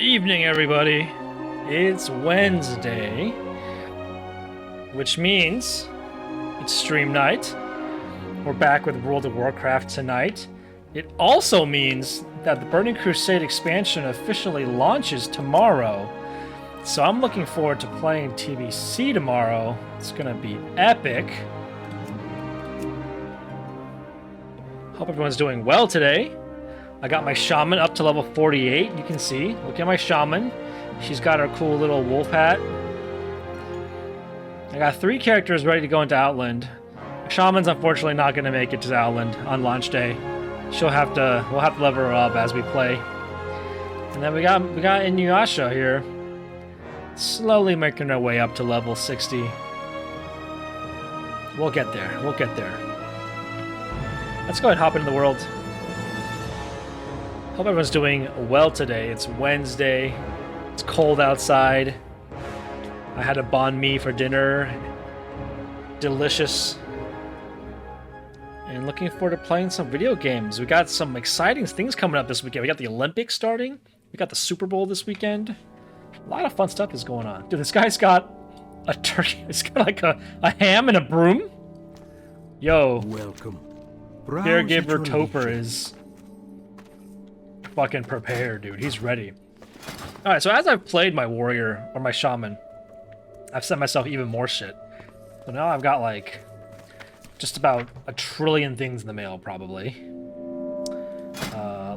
evening, everybody. It's Wednesday, which means it's stream night. We're back with World of Warcraft tonight. It also means that the Burning Crusade expansion officially launches tomorrow. So I'm looking forward to playing TBC tomorrow. It's gonna be epic. Hope everyone's doing well today. I got my shaman up to level 48, you can see. Look at my shaman. She's got her cool little wolf hat. I got 3 characters ready to go into Outland. Shaman's unfortunately not going to make it to Outland on launch day. We'll have to level her up as we play. And then we got Inuyasha here. Slowly making our way up to level 60. We'll get there. Let's go ahead and hop into the world. Hope everyone's doing well today. It's Wednesday. It's cold outside. I had a banh mi for dinner. Delicious. And looking forward to playing some video games. We got some exciting things coming up this weekend. We got the Olympics starting. We got the Super Bowl this weekend. A lot of fun stuff is going on. Dude, this guy's got a turkey. It's got like a ham and a broom. Yo. Welcome. Caregiver Topher is fucking prepared, dude. He's ready. Alright, so as I've played my warrior, or my shaman, I've sent myself even more shit. So now I've got, like, just about 1 trillion things in the mail, probably.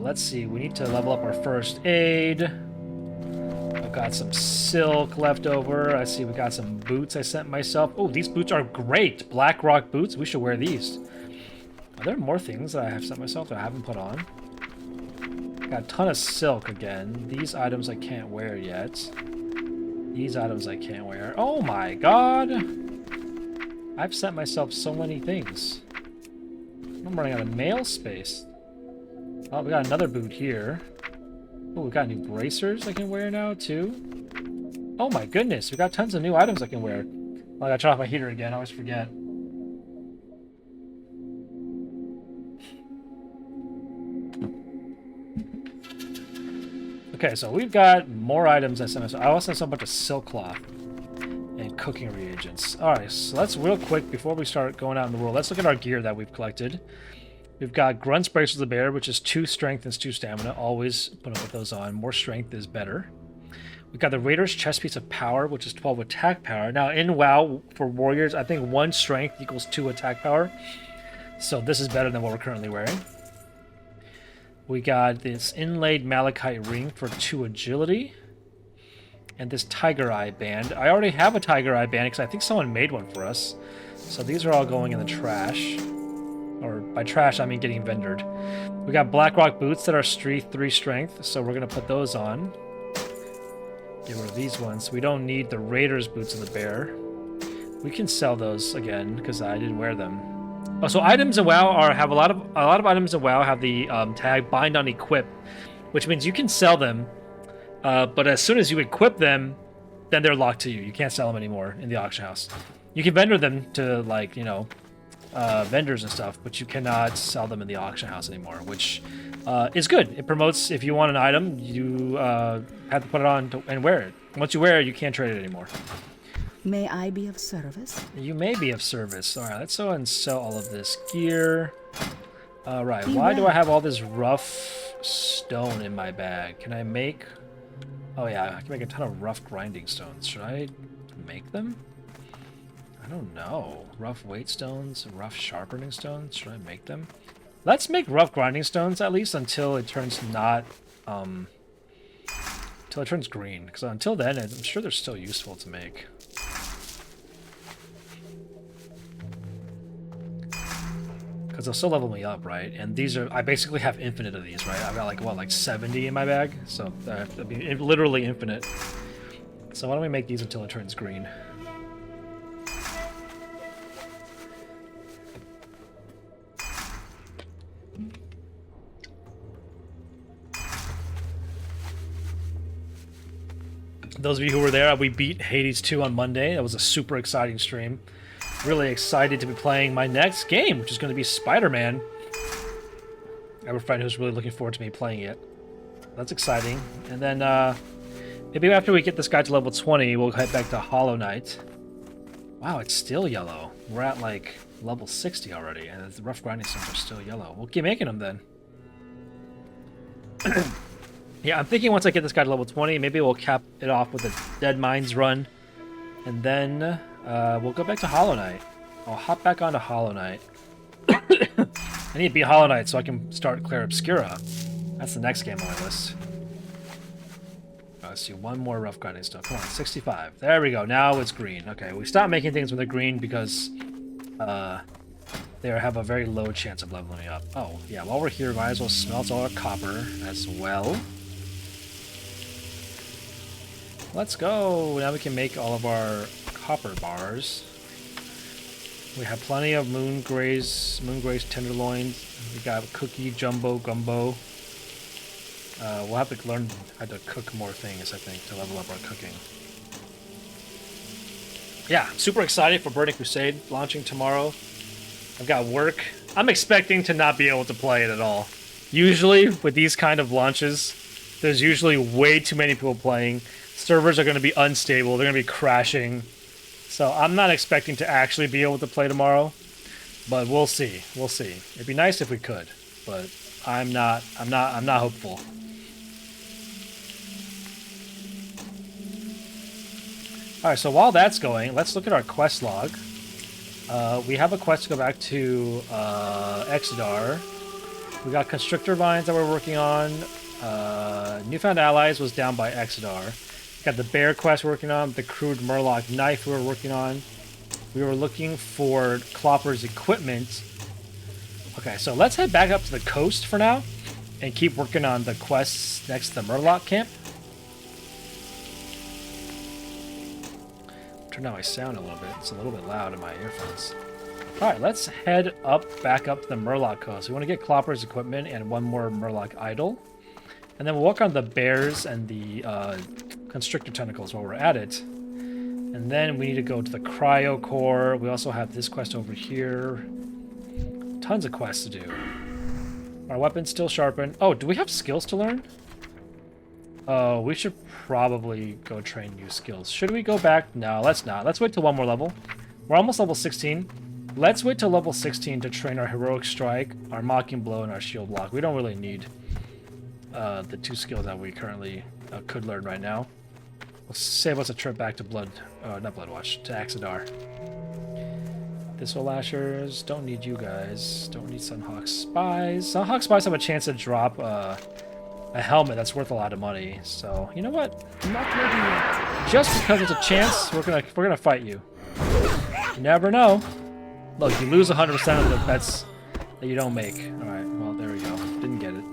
Let's see. We need to level up our first aid. I've got some silk left over. I see we got some boots I sent myself. Oh, these boots are great. Black rock boots. We should wear these. Are there more things that I have sent myself that I haven't put on? Got a ton of silk again. These items I can't wear yet. These items I can't wear. Oh my god! I've sent myself so many things. I'm running out of mail space. Oh, we got another boot here. Oh, we got new bracers I can wear now, too. Oh my goodness, we got tons of new items I can wear. Oh, I gotta turn off my heater again, I always forget. Okay, so we've got more items I sent myself. I also sent a bunch of silk cloth and cooking reagents. Alright, so let's real quick, before we start going out in the world, let's look at our gear that we've collected. We've got Grunt's Brace of the Bear, which is 2 strength and 2 stamina. Always put those on. More strength is better. We've got the Raider's Chest Piece of Power, which is 12 attack power. Now, in WoW, for warriors, I think 1 strength equals 2 attack power. So this is better than what we're currently wearing. We got this inlaid malachite ring for 2 agility. And this tiger eye band. I already have a tiger eye band because I think someone made one for us. So these are all going in the trash. Or by trash, I mean getting vendored. We got black rock boots that are 3 strength. So we're going to put those on. Get rid of these ones. We don't need the Raider's Boots of the Bear. We can sell those again because I didn't wear them. Oh, so items in WoW have a lot of items in WoW have the tag bind on equip, which means you can sell them, but as soon as you equip them, then they're locked to you. You can't sell them anymore in the auction house. You can vendor them to, like, you know, vendors and stuff, but you cannot sell them in the auction house anymore, which is good. It promotes, if you want an item, you have to put it on and wear it. Once you wear it, you can't trade it anymore. May I be of service? You may be of service. All right, let's go ahead and sell all of this gear. All right, why do I have all this rough stone in my bag? Can I make... Oh yeah, I can make a ton of rough grinding stones. Should I make them? I don't know. Rough weight stones, rough sharpening stones. Should I make them? Let's make rough grinding stones at least until it turns not... until it turns green. Because until then, I'm sure they're still useful to make. Because they'll still level me up, right? And these are... I basically have infinite of these, right? I've got, like, what, like 70 in my bag? So, that'd be literally infinite. So why don't we make these until it turns green? Those of you who were there, we beat Hades 2 on Monday. That was a super exciting stream. Really excited to be playing my next game, which is going to be Spider-Man. I have a friend who's really looking forward to me playing it. That's exciting. And then Maybe after we get this guy to level 20, we'll head back to Hollow Knight. Wow, it's still yellow. We're at like level 60 already, and the rough grinding stones are still yellow. We'll keep making them then. Yeah, I'm thinking once I get this guy to level 20, maybe we'll cap it off with a Dead Mines run, and then we'll go back to Hollow Knight. I'll hop back onto Hollow Knight. I need to beat Hollow Knight so I can start Clair Obscura. That's the next game on my list. Let's see, one more rough grinding stuff. Come on, 65. There we go. Now it's green. Okay, we stopped making things when they're green because they have a very low chance of leveling up. Oh, yeah, while we're here, might as well smelt all our copper as well. Let's go. Now we can make all of our copper bars. We have plenty of moongraze tenderloins. We got cookie jumbo gumbo. We'll have to learn how to cook more things, I think, to level up our cooking. Yeah, super excited for Burning Crusade launching tomorrow. I've got work. I'm expecting to not be able to play it at all. Usually, with these kind of launches, there's usually way too many people playing. Servers are going to be unstable. They're going to be crashing. So I'm not expecting to actually be able to play tomorrow. But we'll see. We'll see. It'd be nice if we could. But I'm not hopeful. Alright, so while that's going, let's look at our quest log. We have a quest to go back to Exodar. We got Constrictor Vines that we're working on. Newfound Allies was down by Exodar. We got the Bear quest working on. The Crude Murloc Knife we were working on. We were looking for Clopper's equipment. Okay, so let's head back up to the coast for now and keep working on the quests next to the Murloc camp. Turn down my sound a little bit. It's a little bit loud in my earphones. Alright, let's head back up to the Murloc coast. We want to get Clopper's equipment and one more Murloc idol. And then we'll work on the bears and the constrictor tentacles while we're at it. And then we need to go to the cryo core. We also have this quest over here. Tons of quests to do. Our weapon's still sharpened. Oh, do we have skills to learn? Oh, we should probably go train new skills. Should we go back? No, let's not. Let's wait till one more level. We're almost level 16. Let's wait till level 16 to train our Heroic Strike, our Mocking Blow, and our Shield Block. We don't really need the two skills that we currently could learn right now. We'll save us a trip back to not Bloodwatch, to Axadar. Thistle Lashers, don't need you guys. Don't need Sunhawk Spies. Sunhawk Spies have a chance to drop a helmet that's worth a lot of money. So, you know what? Not ready yet. Just because it's a chance, we're gonna fight you. You never know. Look, you lose 100% of the bets that you don't make. Alright, well, there we go. Didn't get it.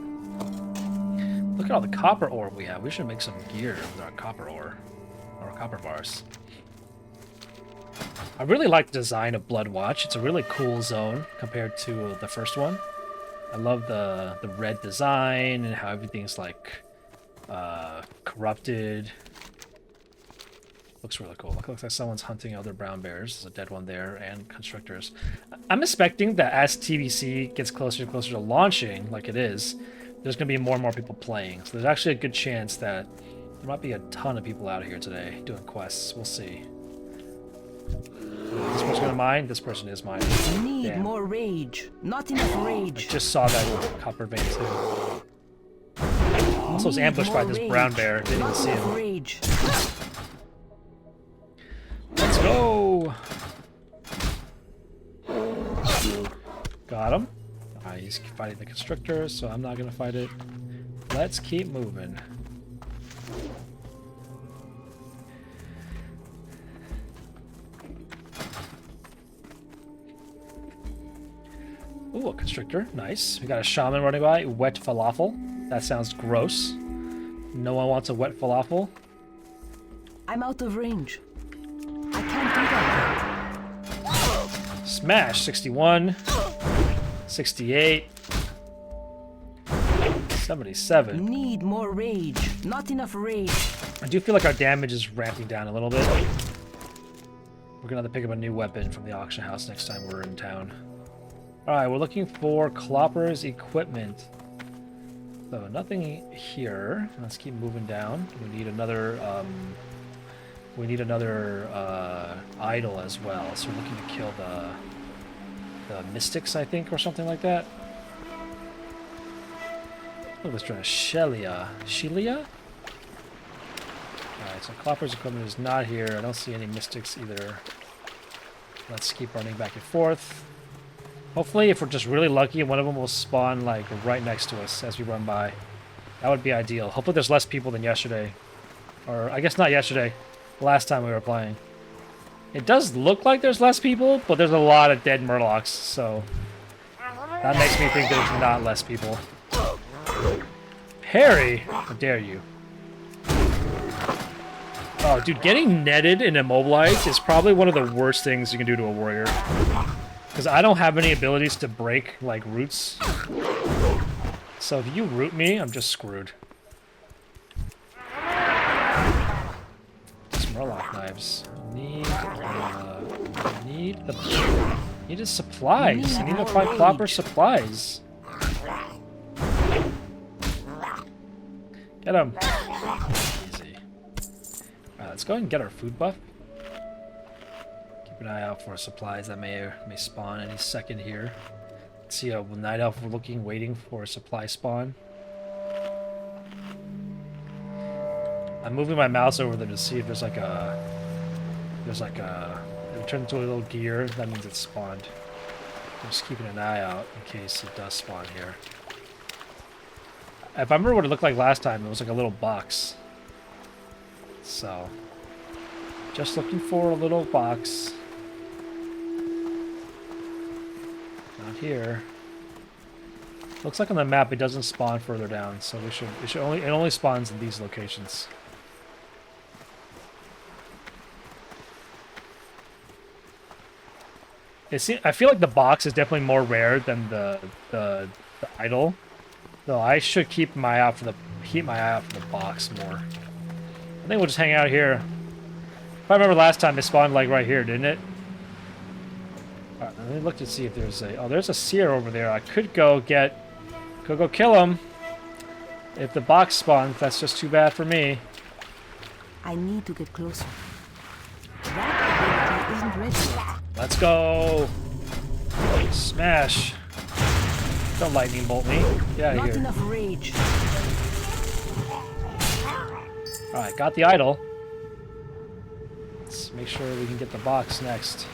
Look at all the copper ore we have. We should make some gear with our copper ore. Or copper bars. I really like the design of Bloodwatch. It's a really cool zone compared to the first one. I love the red design and how everything's like corrupted. Looks really cool. Looks like someone's hunting other brown bears. There's a dead one there, and constrictors. I'm expecting that as TBC gets closer and closer to launching, like it is, there's going to be more and more people playing. So there's actually a good chance that there might be a ton of people out here today doing quests. We'll see. This person's going to mine. This person is mining. Need Damn. more rage. Not enough rage. I just saw that copper vein too. Also was ambushed by this brown bear. Didn't even see him. Rage. Let's go! Got him. He's fighting the constrictor, so I'm not gonna fight it. Let's keep moving. Ooh, a constrictor. Nice. We got a shaman running by. Wet falafel. That sounds gross. No one wants a wet falafel. I'm out of range. I can't do that. Smash. 61. 68. 77. Need more rage. Not enough rage. I do feel like our damage is ramping down a little bit. We're gonna have to pick up a new weapon from the auction house next time we're in town. Alright, we're looking for Clopper's equipment. So nothing here. Let's keep moving down. We need another idol as well. So we're looking to kill the mystics, I think, or something like that. Oh, let's try Shelia. Alright, so Clopper's equipment is not here. I don't see any mystics either. Let's keep running back and forth. Hopefully, if we're just really lucky, one of them will spawn, like, right next to us as we run by. That would be ideal. Hopefully there's less people than yesterday. Or, I guess not yesterday. Last time we were playing. It does look like there's less people, but there's a lot of dead Murlocs, so... that makes me think there's not less people. Harry! How dare you. Oh, dude, getting netted and immobilized is probably one of the worst things you can do to a warrior. Because I don't have any abilities to break, like, roots. So if you root me, I'm just screwed. Some Murloc knives. Need the supplies. I need to find Clopper supplies. Get him. Easy. Alright, let's go ahead and get our food buff. Keep an eye out for supplies that may spawn any second here. Let's see a night elf waiting for a supply spawn. I'm moving my mouse over there to see if there's like a it turned into a little gear. That means it's spawned. I'm just keeping an eye out in case it does spawn here. If I remember what it looked like last time, it was like a little box. So, just looking for a little box. Not here. Looks like on the map it doesn't spawn further down, so it only spawns in these locations. I feel like the box is definitely more rare than the idol. So I should keep my eye out for the box more. I think we'll just hang out here. If I remember last time, it spawned like right here, didn't it? All right, let me look to see if there's there's a seer over there. I could go kill him. If the box spawns, that's just too bad for me. I need to get closer. That ability isn't ready yet. Let's go. Smash. Don't lightning bolt me. Get out of here. Not enough rage. Alright, got the idol. Let's make sure we can get the box next.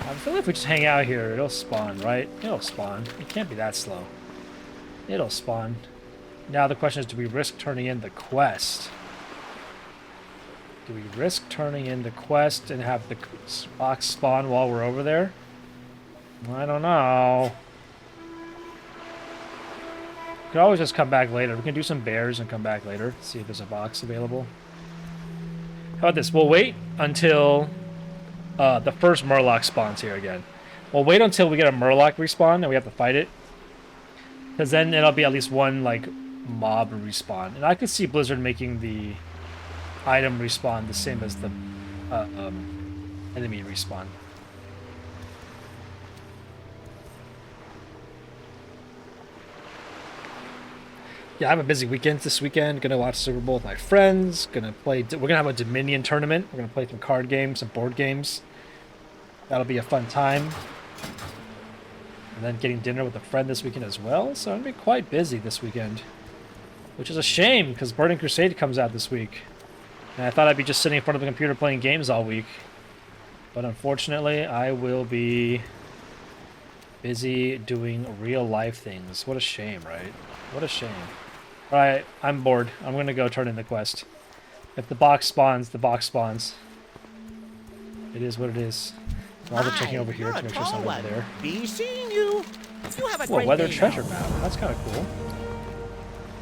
I feel like if we just hang out here, it'll spawn, right? It'll spawn. It can't be that slow. It'll spawn. Now the question is, do we risk turning in the quest? Do we risk turning in the quest and have the box spawn while we're over there? I don't know. We could always just come back later. We can do some bears and come back later. See if there's a box available. How about this? We'll wait until the first Murloc spawns here again. We'll wait until we get a Murloc respawn and we have to fight it. Because then it'll be at least one, like, mob respawn. And I could see Blizzard making the item respawn the same as the enemy respawn. Yeah, I have a busy weekend this weekend. Gonna watch Super Bowl with my friends. We're gonna have a Dominion tournament. We're gonna play some card games, some board games. That'll be a fun time. And then getting dinner with a friend this weekend as well. So I'm gonna be quite busy this weekend, which is a shame because Burning Crusade comes out this week. And I thought I'd be just sitting in front of the computer playing games all week. But unfortunately, I will be busy doing real life things. What a shame, right? What a shame. Alright, I'm bored. I'm gonna go turn in the quest. If the box spawns, the box spawns. It is what it is. I'm also checking over here to make sure someone's there. Be seeing you. You have a Whoa, great weather day treasure now. map. That's kind of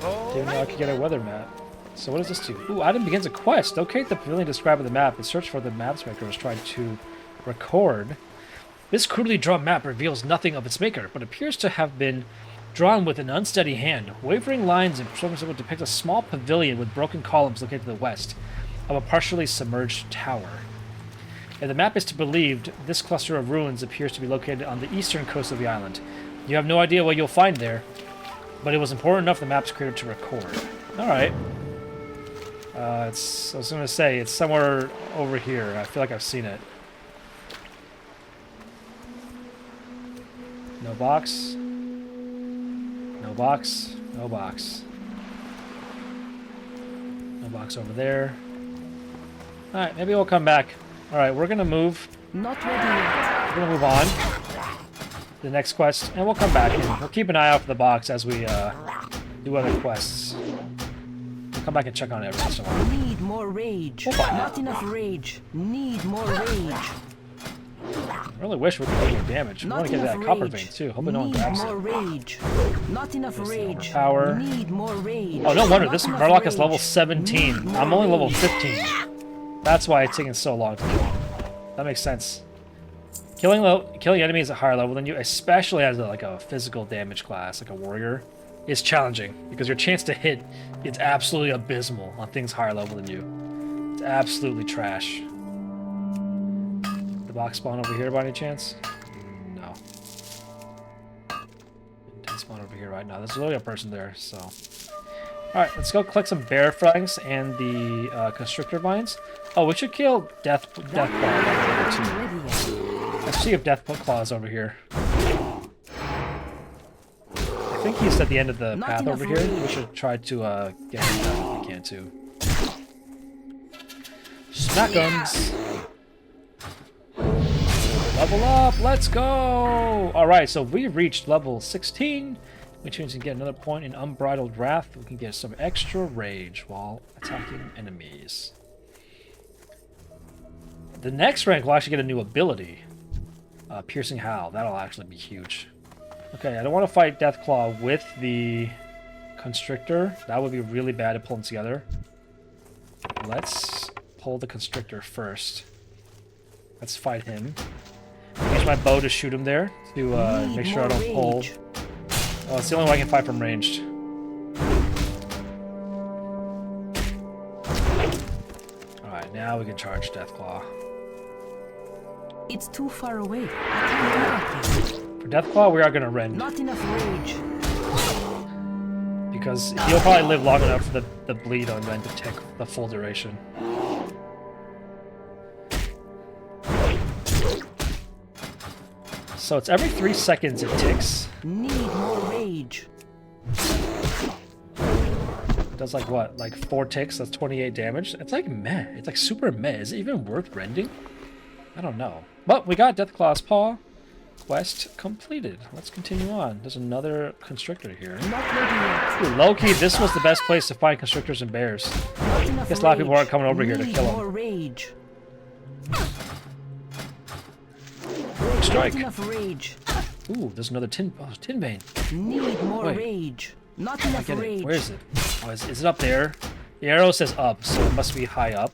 cool. Didn't know I could get a weather map. So what does this do? Ooh, item begins a quest. Locate the pavilion described in the map and search for the maps maker is trying to record. This crudely drawn map reveals nothing of its maker, but appears to have been drawn with an unsteady hand. Wavering lines and programs would depict a small pavilion with broken columns located to the west of a partially submerged tower. If the map is to be believed, this cluster of ruins appears to be located on the eastern coast of the island. You have no idea what you'll find there. But it was important enough the map's created to record. Alright. I was going to say, it's somewhere over here. I feel like I've seen it. No box. No box. No box. No box over there. Alright, maybe we'll come back. Alright, we're going to move. Not ready yet. We're going to move on to the next quest, and we'll come back and we'll keep an eye out for the box as we do other quests. We'll come back and check on it every once in a while. Need more rage. We'll find Not out. enough rage. Need more rage. I really wish we could do more damage. I Not want to get enough that copper rage. vein too. Hoping no one Need grabs more it. rage. Not enough There's the rage. overpower. Need more rage. Oh, no wonder. Not This enough Murloc is rage. level 17. Need I'm more only level rage. 15. That's why it's taking so long to kill him. That makes sense. Killing enemies at higher level than you, especially as like a physical damage class, like a warrior, is challenging because your chance to hit is absolutely abysmal on things higher level than you. It's absolutely trash. The box spawn over here by any chance? No. It didn't spawn over here right now. There's literally a person there, so. Alright, let's go collect some bear fangs and the constrictor vines. Oh, we should kill Death Claw over here too. Not ready yet. Let's see if Death Claw is over here. I think he's at the end of the Not path enough over here. We rage. should try to get him down if we can too. Smackums! Level up! Let's go! Alright, so we've reached level 16, which means we can get another point in Unbridled Wrath. We can get some extra rage while attacking enemies. The next rank will actually get a new ability. Piercing Howl. That'll actually be huge. Okay, I don't want to fight Deathclaw with the Constrictor. That would be really bad to pull them together. Let's pull the Constrictor first. Let's fight him. Use my bow to shoot him there to make sure I don't pull. Oh, it's the only way I can fight from ranged. Alright, now we can charge Deathclaw. It's too far away. I can't do that yet. For Deathclaw, we are going to rend. Not enough rage. Because he'll probably live long enough for the bleed on Rend to take the full duration. So it's every 3 seconds it ticks. Need more rage. It does like what? Like 4 ticks, that's 28 damage? It's like meh. It's like super meh. Is it even worth rending? I don't know. But we got Deathclaw's Paw. Quest completed. Let's continue on. There's another constrictor here. Not ready yet. Ooh, low-key, this was the best place to find constrictors and bears. Not enough Guess a lot of people rage. aren't coming over here to Need kill 'em. more rage. Rogue strike. Not enough rage. Ooh, there's another tin vein. Need more Wait. rage. Not I enough get rage. it. Where is it? Oh, is it up there? The arrow says up, so it must be high up.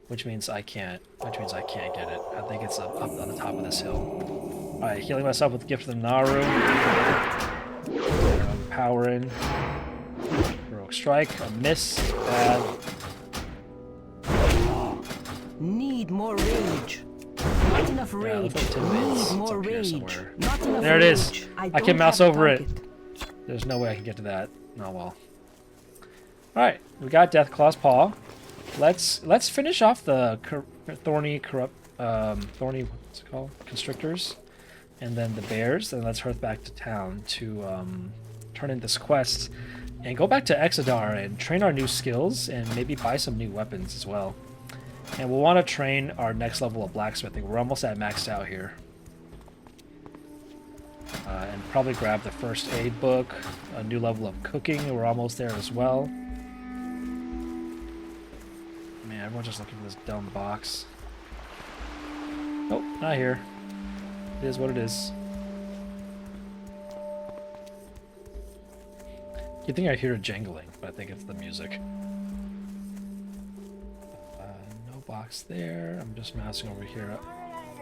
Which means I can't get it. I think it's up on the top of this hill. Alright, healing myself with Gift of the Naru. Power in. Rogue strike. A miss. Bad. Need more rage. Not enough Yeah, rage. looks like 10 minutes. Need It's more up here rage. somewhere. Not enough There it rage. is. I don't can mouse have a over it. target. There's no way I can get to that. Oh well. Alright, we got Deathclaw's Paw. Let's finish off the thorny what's it called? Constrictors. And then the bears, and let's head back to town to turn in this quest and go back to Exodar and train our new skills and maybe buy some new weapons as well. And we'll want to train our next level of blacksmithing. We're almost at maxed out here. And probably grab the first aid book, a new level of cooking. We're almost there as well. Man, everyone's just looking for this dumb box. Oh, not here. It is what it is. You think I hear it jangling, but I think it's the music. No box there. I'm just mousing over here.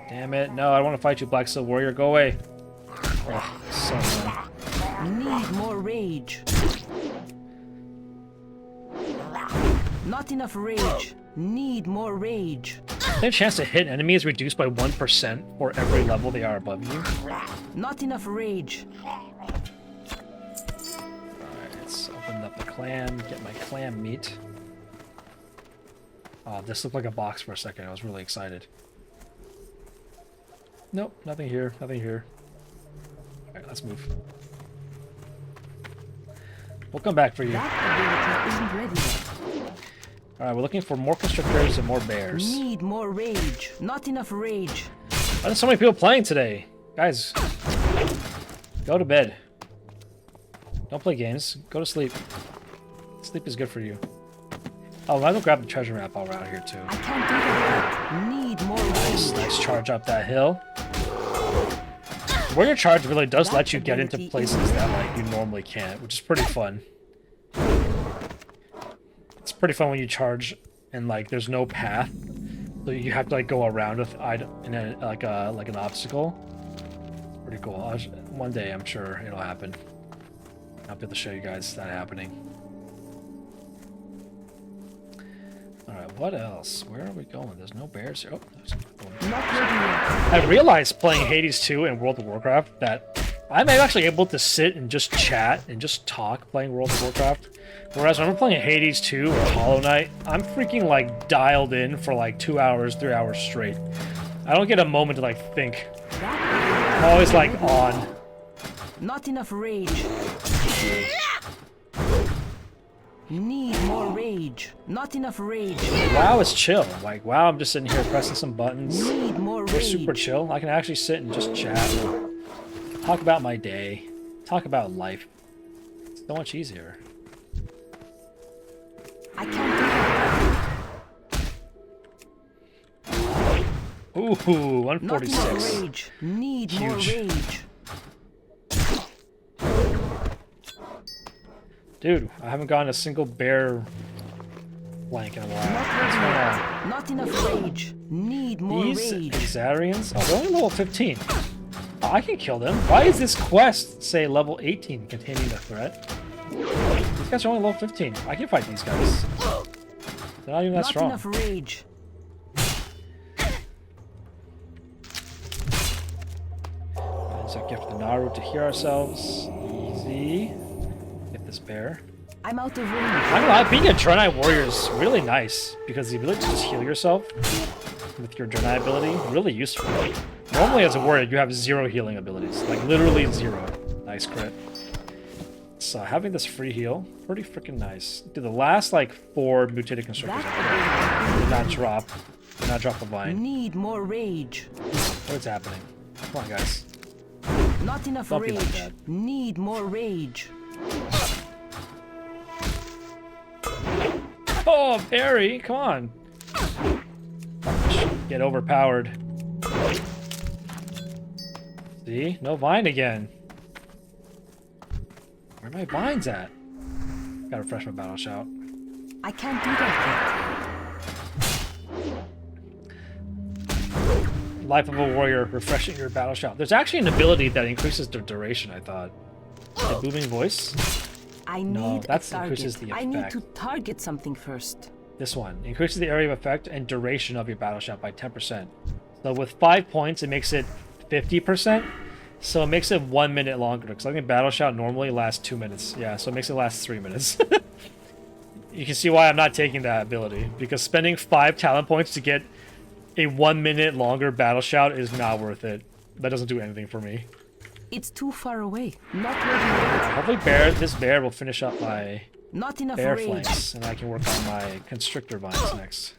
Damn it. No, I don't want to fight you, Black Steel Warrior. Go away. Oh, so annoying. Need more rage. Not enough rage. Need more rage. Their chance to hit enemies is reduced by 1% for every level they are above you. Not enough rage. get my clam meat. Oh, this looked like a box for a second. I was really excited. Nope, nothing here, nothing here. Alright, let's move. We'll come back for you. That ability isn't ready yet. Alright, we're looking for more constrictors and more bears. Need more rage. Not enough rage. Why there's so many people playing today? Guys, go to bed. Don't play games. Go to sleep. Sleep is good for you. Oh, I might as well grab the treasure map while we're out here too. I can't do that. Need more rage. Nice charge up that hill. Warrior charge really does let you get into places that like you normally can't, which is pretty fun. It's pretty fun when you charge and like there's no path, so you have to like go around with item in a, like an obstacle. Pretty cool. One day I'm sure it'll happen. I'll be able to show you guys that happening. Alright, what else? Where are we going? There's no bears here. Oh, there's one. Not ready yet. I realized playing Hades 2 in World of Warcraft that I'm actually able to sit and just chat and just talk playing World of Warcraft. Whereas when I'm playing Hades 2 or Hollow Knight, I'm freaking like dialed in for like 2 hours, 3 hours straight. I don't get a moment to like think. I'm always like on. Not enough rage. Need more rage. Not enough rage. WoW is chill. Like WoW, I'm just sitting here pressing some buttons. Need more We're rage. super chill. I can actually sit and just chat, talk about my day, talk about life. It's so much easier. I can't do that. Ooh, Not 146. enough rage. Need more Huge. rage. Dude, I haven't gotten a single bear blank in a while. What's going on? Not enough rage. Need more These rage. Azarians? Oh, they're only level 15. Oh, I can kill them. Why is this quest say level 18 containing a threat? These guys are only level 15. I can fight these guys. They're not even that Not strong. enough rage. There's a gift of the Naru to heal ourselves. Easy. Get this bear. I'm out of range. I'm gonna lie, being a Draenei warrior is really nice because the ability to just heal yourself with your Draenei ability really useful. Normally as a warrior you have 0 healing abilities, like literally 0. Nice crit. So having this free heal, pretty freaking nice. Dude, the last like 4 mutated constructors I did not drop the vine. Need more rage. What's happening? Come on guys. Not enough Don't be rage. like that. Need more rage. Oh, Barry, come on. Get overpowered. See? No vine again. Where are my vines at? Gotta refresh my battle shout. I can't do that Life of a warrior, refreshing your battle shout. There's actually an ability that increases the duration, I thought. The booming voice? yet. I need that a target. increases the I need effect. to target something first. This one. Increases the area of effect and duration of your battle shout by 10%. So with 5 points, it makes it 50%. So it makes it 1 minute longer. Because I think battle shout normally lasts 2 minutes. Yeah, so it makes it last 3 minutes. You can see why I'm not taking that ability. Because spending 5 talent points to get a 1 minute longer battle shout is not worth it. That doesn't do anything for me. It's too far away. Not ready yet. Hopefully this bear will finish up my Not enough bear rage. flanks. And I can work on my constrictor vines next.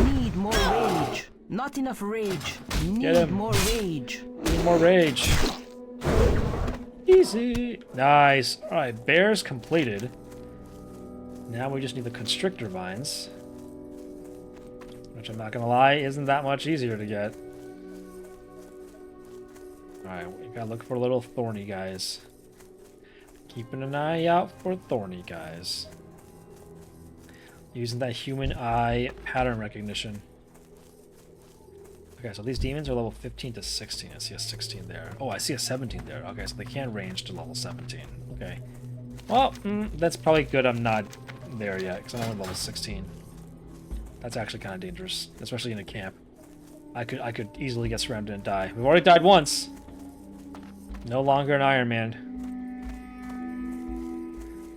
Need more rage. Not enough rage. Need him. more rage. Need more rage. Easy. Nice. Alright, bears completed. Now we just need the constrictor vines. Which I'm not gonna lie, isn't that much easier to get. Alright, we gotta look for little thorny guys. Keeping an eye out for thorny guys. Using that human eye pattern recognition. Okay, so these demons are level 15 to 16. I see a 16 there. Oh, I see a 17 there. Okay, so they can range to level 17. Okay. Well, that's probably good I'm not there yet, because I'm only level 16. That's actually kind of dangerous, especially in a camp. I could easily get surrounded and die. We've already died once. No longer an Iron Man.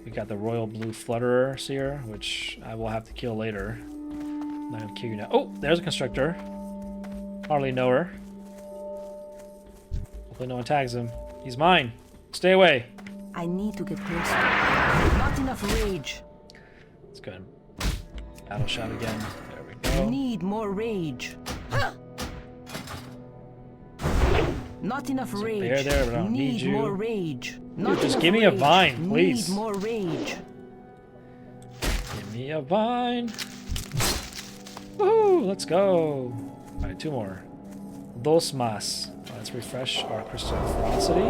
We got the royal blue flutterer here, which I will have to kill later. I'm not gonna kill you now. Oh, there's a constructor. Hardly know her. Hopefully no one tags him. He's mine. Stay away. I need to get closer. Not enough rage. Let's go ahead and battle shot again. There we go. Need more rage. Not enough There's a rage. bear there, but I don't need you. More rage. Dude, just give me a vine, please. Need more rage. Give me a vine. Woohoo! Let's go. Alright, 2 more. Dos más. Let's refresh our crystal ferocity.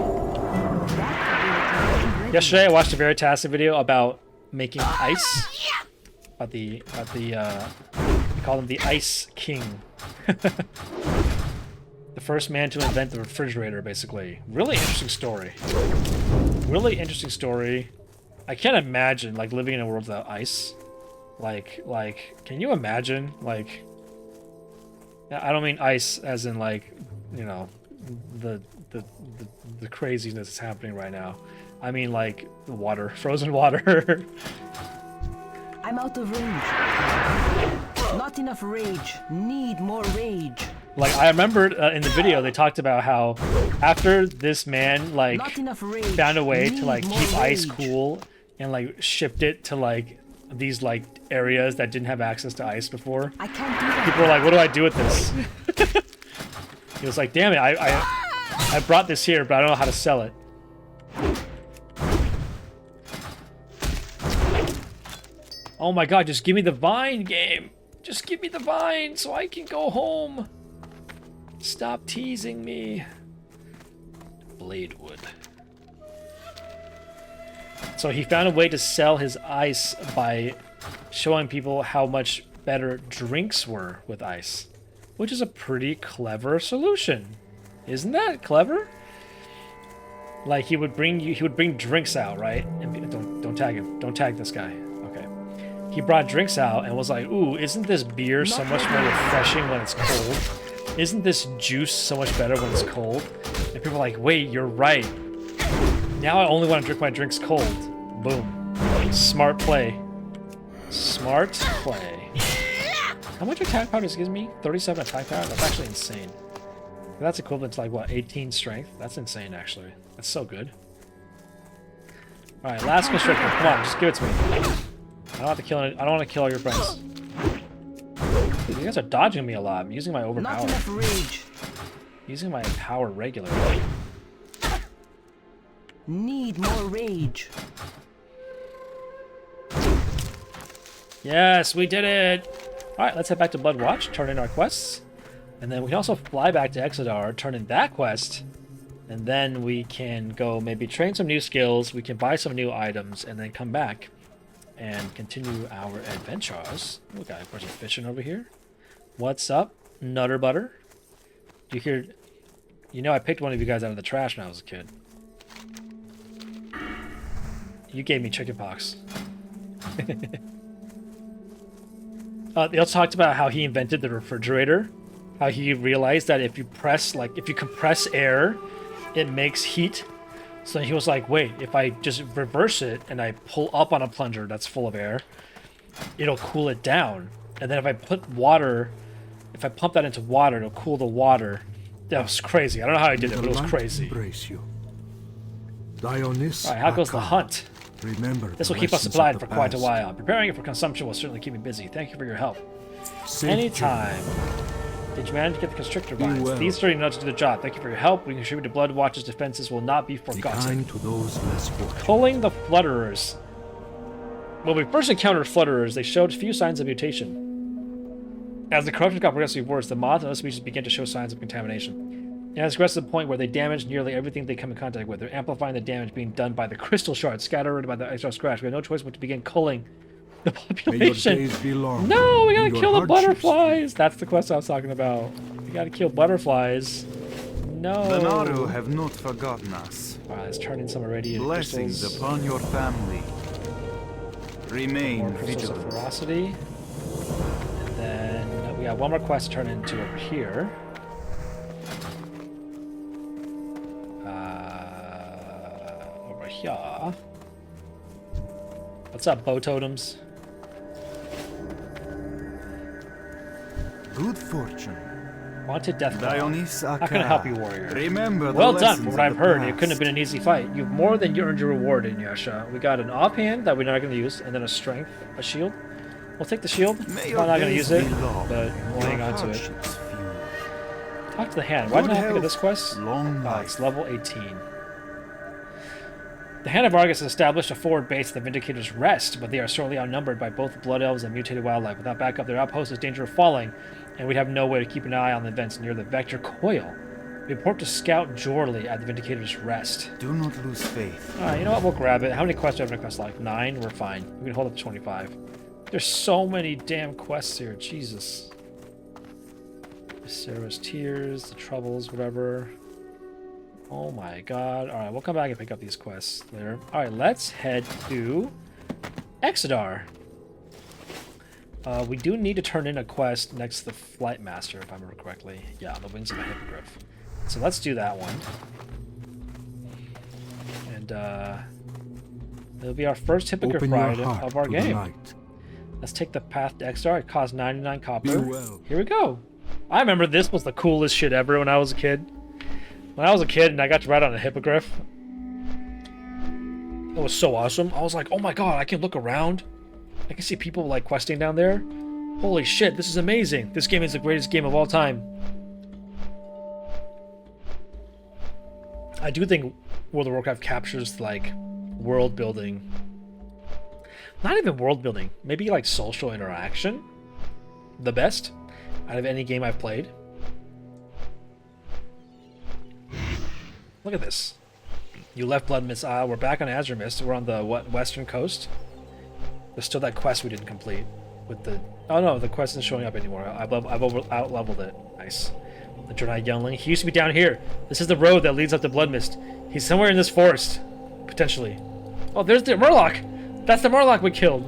Yesterday I watched a Veritas video about making ice. About the we call him the Ice King. The first man to invent the refrigerator, basically. Really interesting story. Really interesting story. I can't imagine like living in a world without ice. Like, can you imagine? Like, I don't mean ice as in like, you know, the craziness that's happening right now. I mean like the water, frozen water. I'm out of range. Not enough rage. Need more rage. Like, I remembered in the video they talked about how after this man like found a way to like keep ice cool and like shipped it to like these like areas that didn't have access to ice before. I can't do that. People were like, what do I do with this? He was like, damn it, I brought this here, but I don't know how to sell it. Oh my god, just give me the vine, game. Just give me the vine so I can go home. Stop teasing me. Blade wood. So he found a way to sell his ice by showing people how much better drinks were with ice, which is a pretty clever solution. Isn't that clever? Like he would bring drinks out, right? And don't tag him. Don't tag this guy. Okay. He brought drinks out and was like, "Ooh, isn't this beer so much more refreshing when it's cold? Isn't this juice so much better when it's cold?" And people are like, "Wait, you're right. Now I only want to drink my drinks cold." Boom. Smart play. Smart play. How much attack power does it give me? 37 attack power? That's actually insane. That's equivalent to like, what, 18 strength? That's insane, actually. That's so good. Alright, last constrictor. Come on, just give it to me. I don't have to kill it. I don't want to kill all your friends. Dude, you guys are dodging me a lot. I'm using my overpower. Not enough rage. Using my power regularly. Need more rage. Yes, we did it! Alright, let's head back to Bloodwatch, turn in our quests. And then we can also fly back to Exodar, turn in that quest. And then we can go maybe train some new skills, we can buy some new items, and then come back and continue our adventures. We got a person fishing over here. What's up, Nutter Butter? Do you hear... You know I picked one of you guys out of the trash when I was a kid. You gave me chickenpox. They also talked about how he invented the refrigerator. How he realized that if you compress air, it makes heat. So he was like, wait, if I just reverse it and I pull up on a plunger that's full of air, it'll cool it down. And then if I put water, if I pump that into water, it'll cool the water. That was crazy. I don't know how I did it, but it was crazy. Alright, how goes the hunt? This will keep us supplied for quite a while. Preparing it for consumption will certainly keep me busy. Thank you for your help. Anytime. Did you manage to get the constrictor vines? These 30 notes to do the job. Thank you for your help. We contribute to Bloodwatch's defenses will not be forgotten. Culling the Flutterers. When we first encountered Flutterers, they showed few signs of mutation. As the corruption got progressively worse, the moths and other species began to show signs of contamination. And it's progressed to the point where they damage nearly everything they come in contact with. They're amplifying the damage being done by the crystal shards scattered by the Azeroth scratch. We have no choice but to begin culling the population. No, we gotta kill the butterflies. That's the quest I was talking about. We gotta kill butterflies. No. The Naru have not forgotten us. Alright, let's turn in some irradiated Blessings crystals. upon your family. Remain More crystals of vigilant. ferocity. And then we got one more quest to turn into over here. Over here. What's up, bow totems? Good fortune. Wanted death claw. Dionys How can I help you, warrior? Remember the Well done. lessons From what of I've the heard, it past. couldn't have been an easy fight. You've more than earned your reward, Inyasha. We got an offhand that we're not going to use, and then a strength, a shield. We'll take the shield. May I'm your not going to days use it, be long, but we'll your hang on to it. hardships few. Talk to the hand. Why did I Good pick up this health, quest? long Oh, it's life. level 18. The Hand of Argus has established a forward base at the Vindicator's Rest, but they are sorely outnumbered by both Blood Elves and mutated wildlife. Without backup, their outpost is in danger of falling, and we'd have no way to keep an eye on the events near the Vector Coil. We report to Scout Jorley at the Vindicator's Rest. Do not lose faith. Alright, you know what? We'll grab it. How many quests do I have in a quest log? 9? We're fine. We can hold up to 25. There's so many damn quests here. Jesus. Sarah's Tears, the Troubles, whatever. Oh my god. Alright, we'll come back and pick up these quests later. Alright, let's head to Exodar. We do need to turn in a quest next to the Flight Master, if I remember correctly. Yeah, on the Wings of the Hippogriff. So let's do that one. And, it'll be our first Hippogriff Open ride your heart of our to the game. light. Let's take the path to Exodar. It costs 99 copper. Be well. Here we go. I remember this was the coolest shit ever when I was a kid. When I was a kid and I got to ride on a hippogriff, it was so awesome. I was like, oh my god, I can look around. I can see people like questing down there. Holy shit, this is amazing. This game is the greatest game of all time. I do think World of Warcraft captures like world building. Not even world building, maybe like social interaction. The best out of any game I've played. Look at this. You left Blood Mist. We're back on Azure Mist. We're on the western coast. There's still that quest we didn't complete with the. Oh no, the quest isn't showing up anymore. I've out leveled it. Nice. The Draenei Youngling. He used to be down here. This is the road that leads up to Blood Mist. He's somewhere in this forest, potentially. Oh, there's the Murloc. That's the Murloc we killed.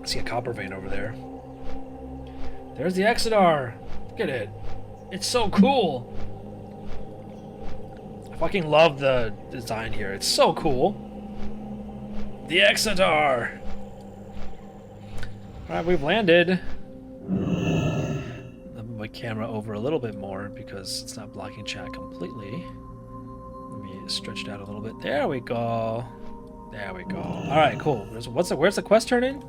I see a copper vein over there. There's the Exodar. Look at it. It's so cool. I fucking love the design here. It's so cool. The Exodar. Alright, we've landed. I'll move my camera over a little bit more because it's not blocking chat completely. Let me stretch it out a little bit. There we go. There we go. Alright, cool. Where's the quest turn in?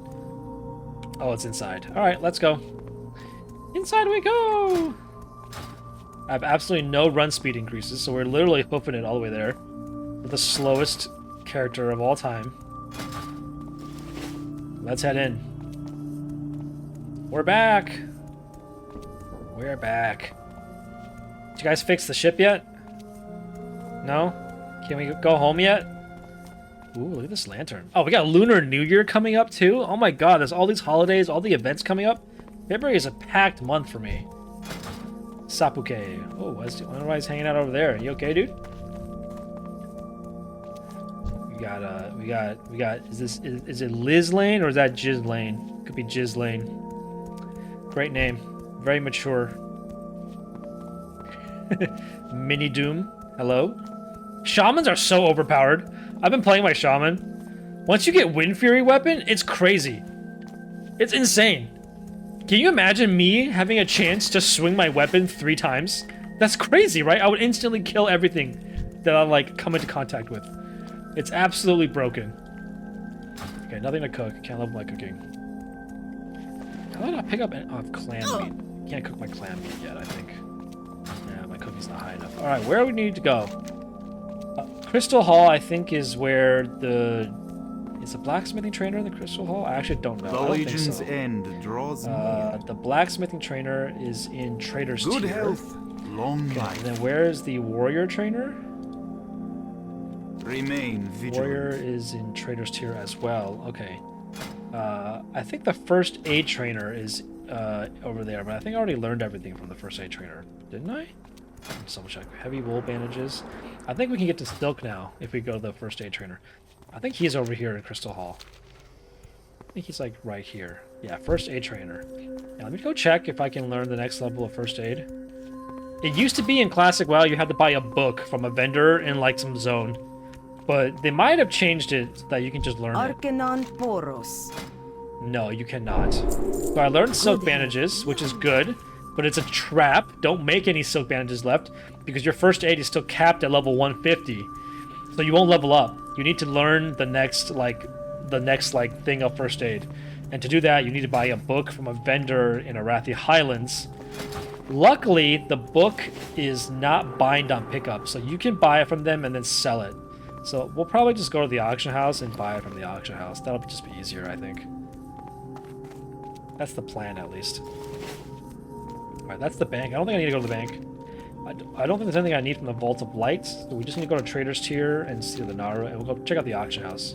Oh, it's inside. Alright, let's go. Inside we go! I have absolutely no run speed increases, so we're literally hoofing it all the way there. We're the slowest character of all time. Let's head in. We're back! We're back. Did you guys fix the ship yet? No? Can we go home yet? Ooh, look at this lantern. Oh, we got Lunar New Year coming up too? Oh my god, there's all these holidays, all the events coming up. February is a packed month for me. Sapuke. Oh, I wonder why he's hanging out over there. You okay, dude? We got. Is it Liz Lane or is that Jizz Lane? Could be Jizz Lane. Great name. Very mature. Mini Doom. Hello. Shamans are so overpowered. I've been playing my shaman. Once you get Wind Fury weapon, it's crazy. It's insane. Can you imagine me having a chance to swing my weapon 3 times? That's crazy, right? I would instantly kill everything that I like come into contact with. It's absolutely broken. Okay, nothing to cook. Can't level my cooking. How did I pick up clam meat? Can't cook my clam meat yet, I think. Yeah, my cooking's not high enough. Alright, where do we need to go? Crystal Hall, I think, is where the... Is the blacksmithing trainer in the Crystal Hall? I actually don't know. The I don't legion's think so. end draws near. The blacksmithing trainer is in Trader's Good Tier. health, long Okay, life. and then where is the warrior trainer? Remain vigilant. Warrior is in Trader's Tier as well. Okay. I think the first aid trainer is over there, but I think I already learned everything from the first aid trainer. Didn't I? Let's double check. Heavy wool bandages. I think we can get to Silk now if we go to the first aid trainer. I think he's over here in Crystal Hall. I think he's like right here. Yeah, first aid trainer. Yeah, let me go check if I can learn the next level of first aid. It used to be in Classic WoW you had to buy a book from a vendor in like some zone. But they might have changed it so that you can just learn it. Arcanon Poros. No, you cannot. So I learned silk bandages, which is good, but it's a trap. Don't make any silk bandages left, because your first aid is still capped at level 150. So you won't level up. You need to learn the next thing of first aid. And to do that, you need to buy a book from a vendor in Arathi Highlands. Luckily, the book is not bind on pickup, so you can buy it from them and then sell it. So we'll probably just go to the auction house and buy it from the auction house. That'll just be easier, I think. That's the plan, at least. Alright, that's the bank. I don't think I need to go to the bank. I don't think there's anything I need from the Vault of Light. So we just need to go to Trader's Tier and see the Naru, and we'll go check out the auction house.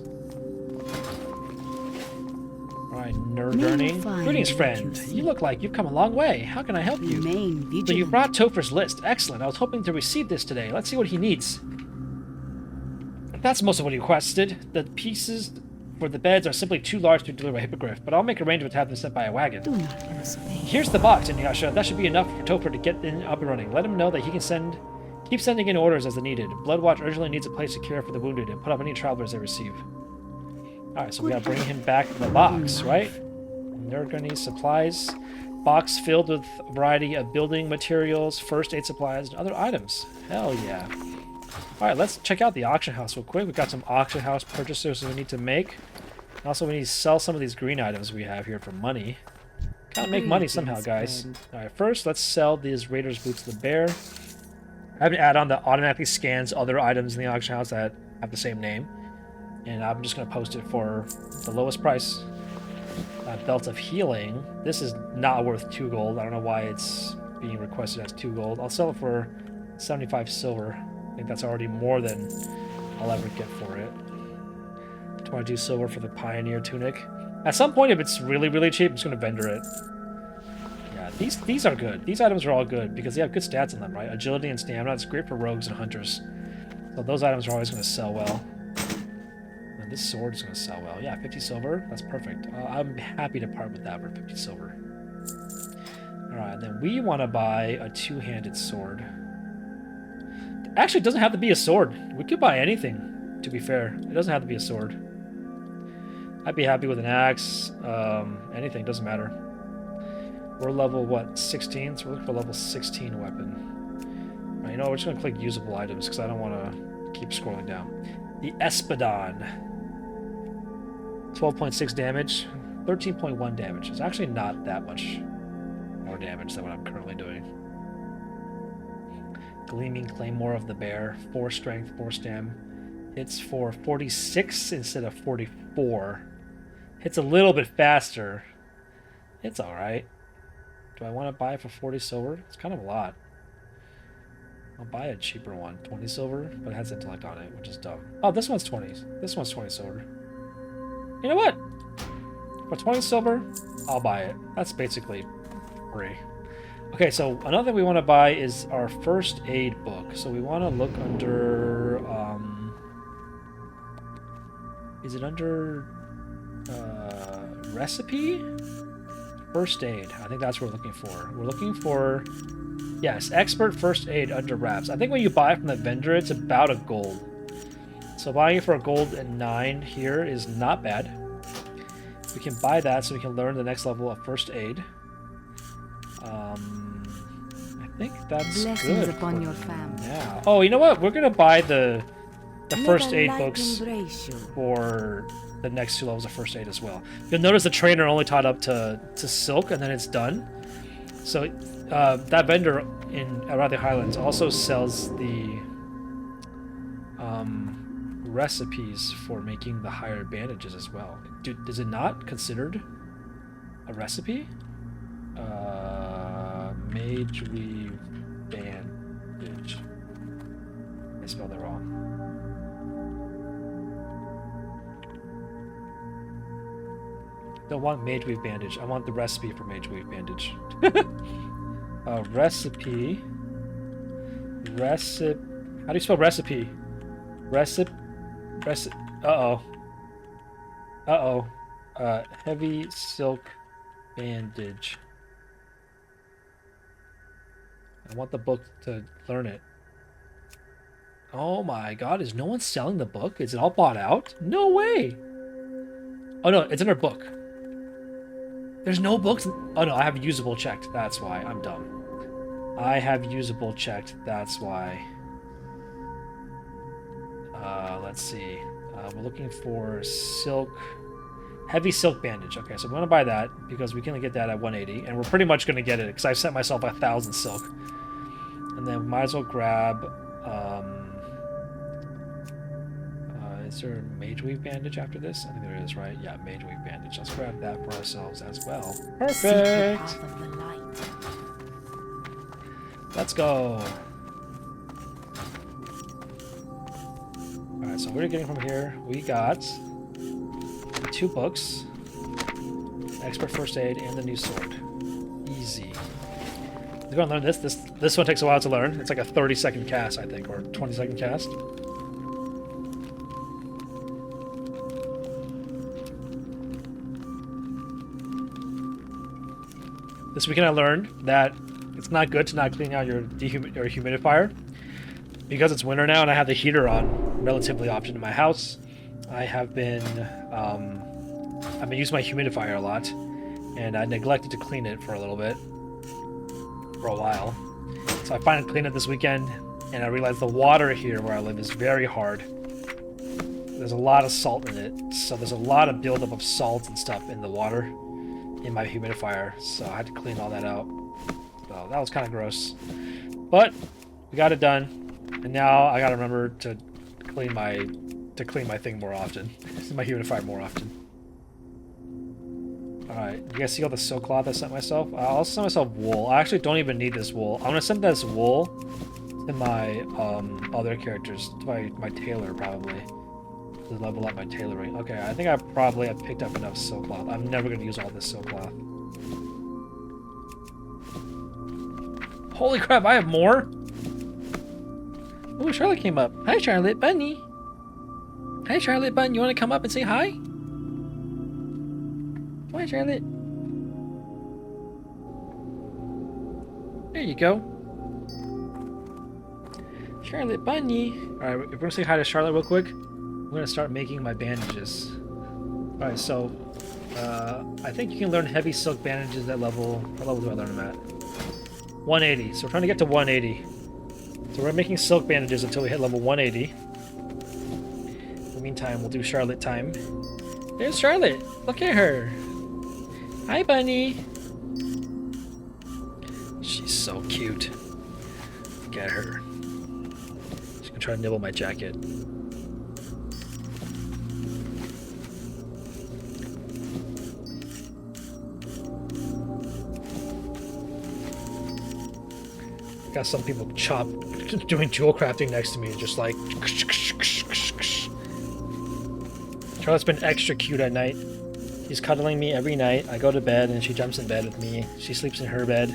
Alright, Nerdurning. Greetings, friend. You look like you've come a long way. How can I help you? So you brought Topher's list. Excellent. I was hoping to receive this today. Let's see what he needs. That's most of what he requested. The pieces for the beds are simply too large to deliver a hippogriff, but I'll make arrangements to have them sent by a wagon. Do not lose faith. Here's the box, Inuyasha. That should be enough for Topher to get up and running. Let him know that he can keep sending in orders as they're needed. Bloodwatch urgently needs a place to care for the wounded and put up any travelers they receive. Alright, so we gotta bring him back the box, right? They're gonna need supplies. Box filled with a variety of building materials, first aid supplies, and other items. Hell yeah. Alright, let's check out the auction house real quick. We've got some auction house purchases we need to make. Also, we need to sell some of these green items we have here for money. Gotta make money somehow, guys. Alright, first, let's sell these Raiders Boots to the Bear. I have an add-on that automatically scans other items in the auction house that have the same name. And I'm just gonna post it for the lowest price. Belt of Healing. This is not worth 2 gold. I don't know why it's being requested as 2 gold. I'll sell it for 75 silver. I think that's already more than I'll ever get for it. 22 silver for the Pioneer Tunic. At some point, if it's really, really cheap, I'm just going to vendor it. Yeah, these are good. These items are all good because they have good stats on them, right? Agility and stamina. It's great for rogues and hunters. So those items are always going to sell well. And this sword is going to sell well. Yeah, 50 silver. That's perfect. I'm happy to part with that for 50 silver. Alright, then we want to buy a two-handed sword. Actually, it doesn't have to be a sword. We could buy anything, to be fair. It doesn't have to be a sword. I'd be happy with an axe. Anything, doesn't matter. We're level, what, 16? So we're looking for a level 16 weapon. Right, you know, we're just going to click usable items because I don't want to keep scrolling down. The Espadon. 12.6 damage. 13.1 damage. It's actually not that much more damage than what I'm currently doing. Gleaming Claymore of the Bear. 4 strength, 4 stam. Hits for 46 instead of 44. Hits a little bit faster. It's alright. Do I want to buy it for 40 silver? It's kind of a lot. I'll buy a cheaper one. 20 silver, but it has intellect on it, which is dumb. Oh, this one's 20. This one's 20 silver. You know what? For 20 silver, I'll buy it. That's basically free. Okay, so another thing we want to buy is our first aid book. So we want to look under... is it under... recipe? First aid. I think that's what we're looking for. We're looking for... Yes, expert first aid under wraps. I think when you buy it from the vendor, it's about a gold. So buying it for a gold and 9 here is not bad. We can buy that so we can learn the next level of first aid. I think that's Blessings good upon your family. now. Oh, you know what? We're gonna buy the first aid May the light books embrace you. for the next 2 levels of first aid as well. You'll notice the trainer only taught up to silk and then it's done. So that vendor in Arathi Highlands also sells the recipes for making the higher bandages as well. Is it not considered a recipe? Mage Weave Bandage. I spelled it wrong. Don't want Mage Weave Bandage. I want the recipe for Mage Weave Bandage. Recipe. How do you spell recipe? Heavy silk bandage. I want the book to learn it. Oh my god, is no one selling the book? Is it all bought out? No way! Oh no, it's in our book. There's no books. Oh no, I have usable checked. That's why. I'm dumb. I have usable checked. That's why. Let's see. We're looking for silk. Heavy silk bandage. Okay, so I'm going to buy that because we can get that at 180. And we're pretty much going to get it because I've set myself 1,000 silk. And then might as well grab... is there a mage weave bandage after this? I think there is, right? Yeah, mage weave bandage. Let's grab that for ourselves as well. Perfect! Path of the light. Let's go! Alright, so what are we getting from here? We got 2 books, Expert First Aid, and the new sword. Easy. We're gonna learn this. This one takes a while to learn. It's like a 30-second cast, I think, or 20-second cast. This weekend I learned that it's not good to not clean out your humidifier. Because it's winter now and I have the heater on relatively often in my house, I've been using my humidifier a lot, and I neglected to clean it for a little bit, for a while. So I finally cleaned it this weekend, and I realized the water here where I live is very hard. There's a lot of salt in it, so there's a lot of buildup of salt and stuff in the water in my humidifier, so I had to clean all that out. So that was kind of gross. But we got it done. And now I gotta remember to clean my thing more often. My humidifier more often. Alright, you guys see all the silk cloth I sent myself? I'll send myself wool. I actually don't even need this wool. I'm gonna send this wool to my other characters, to my tailor probably. To level up my tailoring. Okay, I think I probably have picked up enough silk cloth. I'm never gonna use all this silk cloth. Holy crap, I have more? Oh, Charlotte came up. Hi, Charlotte Bunny. Hi, Charlotte Bunny. You want to come up and say hi? Hi, Charlotte. There you go. Charlotte Bunny. Alright, we're going to say hi to Charlotte real quick. I'm going to start making my bandages. Alright, so... I think you can learn heavy silk bandages at level... What level do I learn them at? 180. So we're trying to get to 180. So we're making silk bandages until we hit level 180. In the meantime, we'll do Charlotte time. There's Charlotte! Look at her! Hi, Bunny! She's so cute. Look at her. She's gonna try to nibble my jacket. Got some people doing jewel crafting next to me, just like... Charlotte's been extra cute at night. She's cuddling me every night. I go to bed and she jumps in bed with me. She sleeps in her bed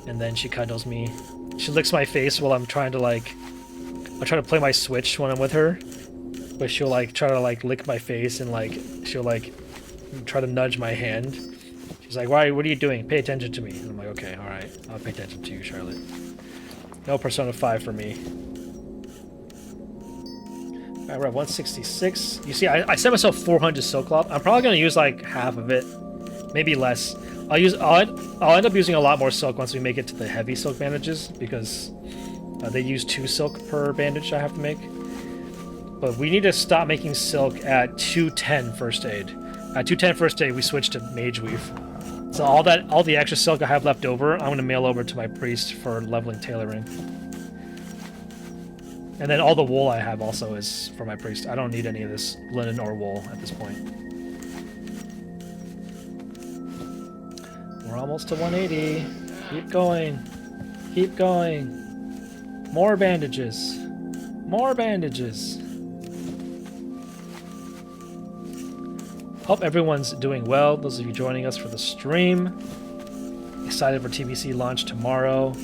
and then she cuddles me. She licks my face while I'm trying to I'm trying to play my Switch when I'm with her, but she'll try to lick my face and she'll try to nudge my hand. She's like, "Why? What are you doing? Pay attention to me." And I'm like, "Okay, all right, I'll pay attention to you, Charlotte." No Persona 5 for me. All right, we're at 166. You see, I set myself 400 silk cloth. I'm probably gonna use like half of it, maybe less. I'll end up using a lot more silk once we make it to the heavy silk bandages because they use 2 silk per bandage I have to make. But we need to stop making silk at 210 first aid. At 210 first aid, we switch to mage weave. So all the extra silk I have left over, I'm going to mail over to my priest for leveling tailoring. And then all the wool I have also is for my priest. I don't need any of this linen or wool at this point. We're almost to 180. Keep going. Keep going. More bandages. More bandages. Hope everyone's doing well. Those of you joining us for the stream. Excited for TBC launch tomorrow.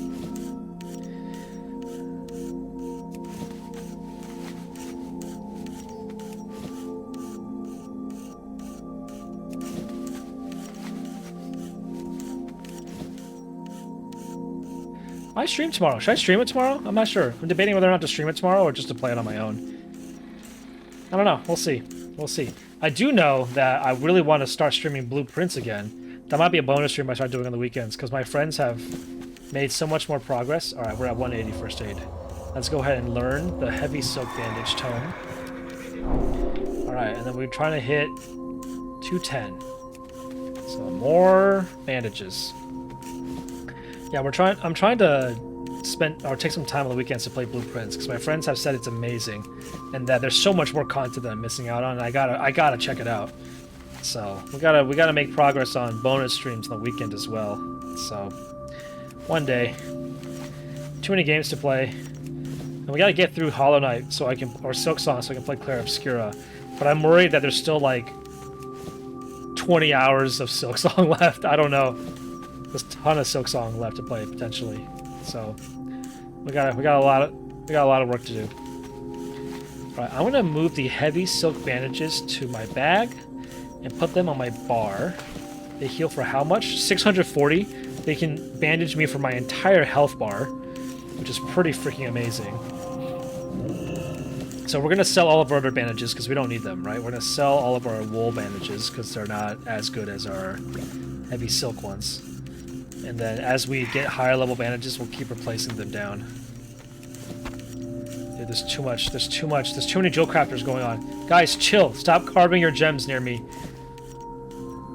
I stream tomorrow. Should I stream it tomorrow? I'm not sure. I'm debating whether or not to stream it tomorrow or just to play it on my own. I don't know. We'll see. We'll see. I do know that I really want to start streaming Blueprints again. That might be a bonus stream I start doing on the weekends because my friends have made so much more progress. All right, we're at 180 first aid. Let's go ahead and learn the heavy silk bandage tome. All right, and then we're trying to hit 210. So more bandages. Yeah, I'm trying to spend or take some time on the weekends to play Blueprints because my friends have said it's amazing, and that there's so much more content that I'm missing out on. And I gotta check it out. So we gotta make progress on bonus streams on the weekend as well. So one day, too many games to play, and we gotta get through Hollow Knight or Silk Song so I can play Clair Obscura. But I'm worried that there's still like 20 hours of Silk Song left. I don't know. There's a ton of Silk Song left to play potentially. So we got a lot of work to do. All right, I'm gonna move the heavy silk bandages to my bag and put them on my bar. They heal for how much? 640. They can bandage me for my entire health bar, which is pretty freaking amazing. So we're gonna sell all of our other bandages because we don't need them, right? We're gonna sell all of our wool bandages because they're not as good as our heavy silk ones. And then as we get higher level bandages, we'll keep replacing them down. Dude, there's too much. There's too many jewel crafters going on. Guys, chill. Stop carving your gems near me.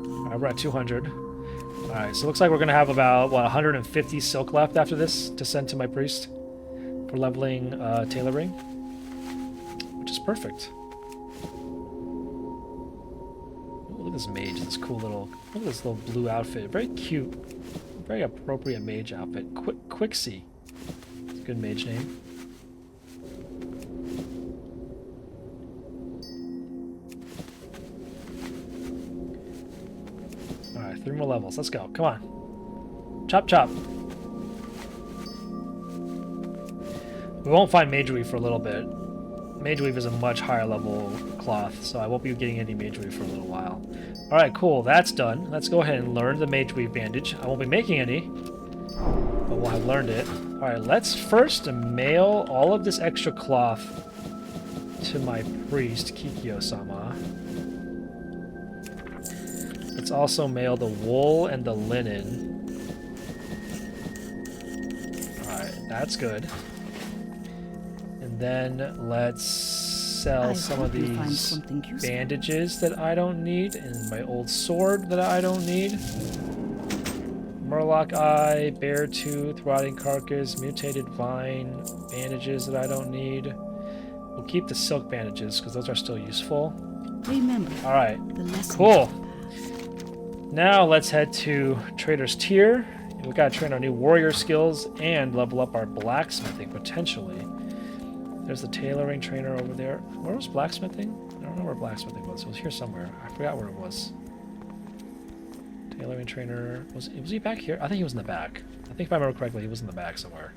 Alright, we're at 200. Alright, so it looks like we're going to have about, what, 150 silk left after this to send to my priest for leveling tailoring. Which is perfect. Ooh, look at this mage. This cool little... Look at this little blue outfit. Very cute. Very appropriate mage outfit. Quixie. It's a good mage name. Alright, 3 more levels. Let's go. Come on. Chop, chop. We won't find Mage Weave for a little bit. Mage Weave is a much higher level cloth, so I won't be getting any Mage Weave for a little while. Alright, cool. That's done. Let's go ahead and learn the Mage Weave bandage. I won't be making any, but we'll have learned it. Alright, let's first mail all of this extra cloth to my priest, Kikyo-sama. Let's also mail the wool and the linen. Alright, that's good. And then let's sell some of these bandages that I don't need, and my old sword that I don't need. Murloc Eye, Bear Tooth, Rotting Carcass, Mutated Vine, bandages that I don't need. We'll keep the silk bandages because those are still useful. Remember. Alright, cool. Now let's head to Trader's Tier. We gotta train our new warrior skills and level up our blacksmithing potentially. There's the tailoring trainer over there. Where was blacksmithing? I don't know where blacksmithing was. It was here somewhere. I forgot where it was. Tailoring trainer. Was he back here? I think he was in the back. I think if I remember correctly, he was in the back somewhere.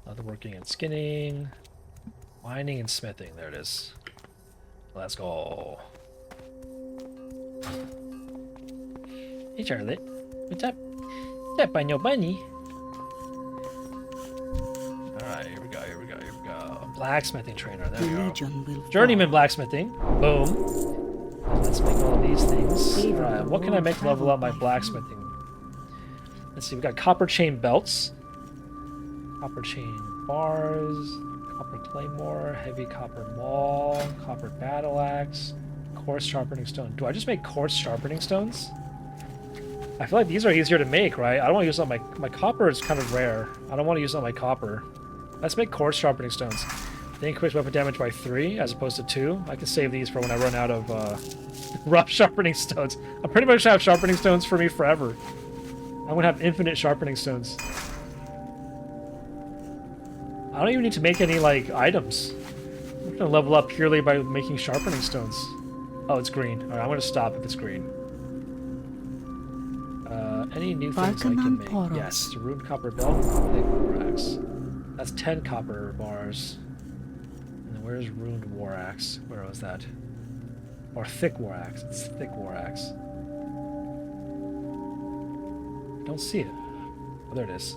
Leatherworking and skinning. Mining and smithing. There it is. Let's go. Hey Charlotte. What's up? What's up on your bunny? Alright, here we go. Blacksmithing trainer, there we go. Journeyman blacksmithing. Boom. Let's make all these things. Alright, what can I make to level up my blacksmithing? Let's see, we got copper chain belts. Copper chain bars. Copper claymore. Heavy copper maul. Copper battle axe. Coarse sharpening stone. Do I just make coarse sharpening stones? I feel like these are easier to make, right? I don't want to use on my copper is kind of rare. I don't want to use on my copper. Let's make coarse sharpening stones. They increase weapon damage by 3 as opposed to 2. I can save these for when I run out of rough sharpening stones. I'm pretty much have sharpening stones for me forever. I'm gonna have infinite sharpening stones. I don't even need to make any like items. I'm gonna level up purely by making sharpening stones. Oh, it's green. Alright, I'm gonna stop if it's green. Any new things I can make? Yes, ruined copper belt, thick war axe. That's 10 copper bars. And then where's ruined war axe? Where was that? Or thick war axe. It's thick war axe. don't see it. Oh, there it is.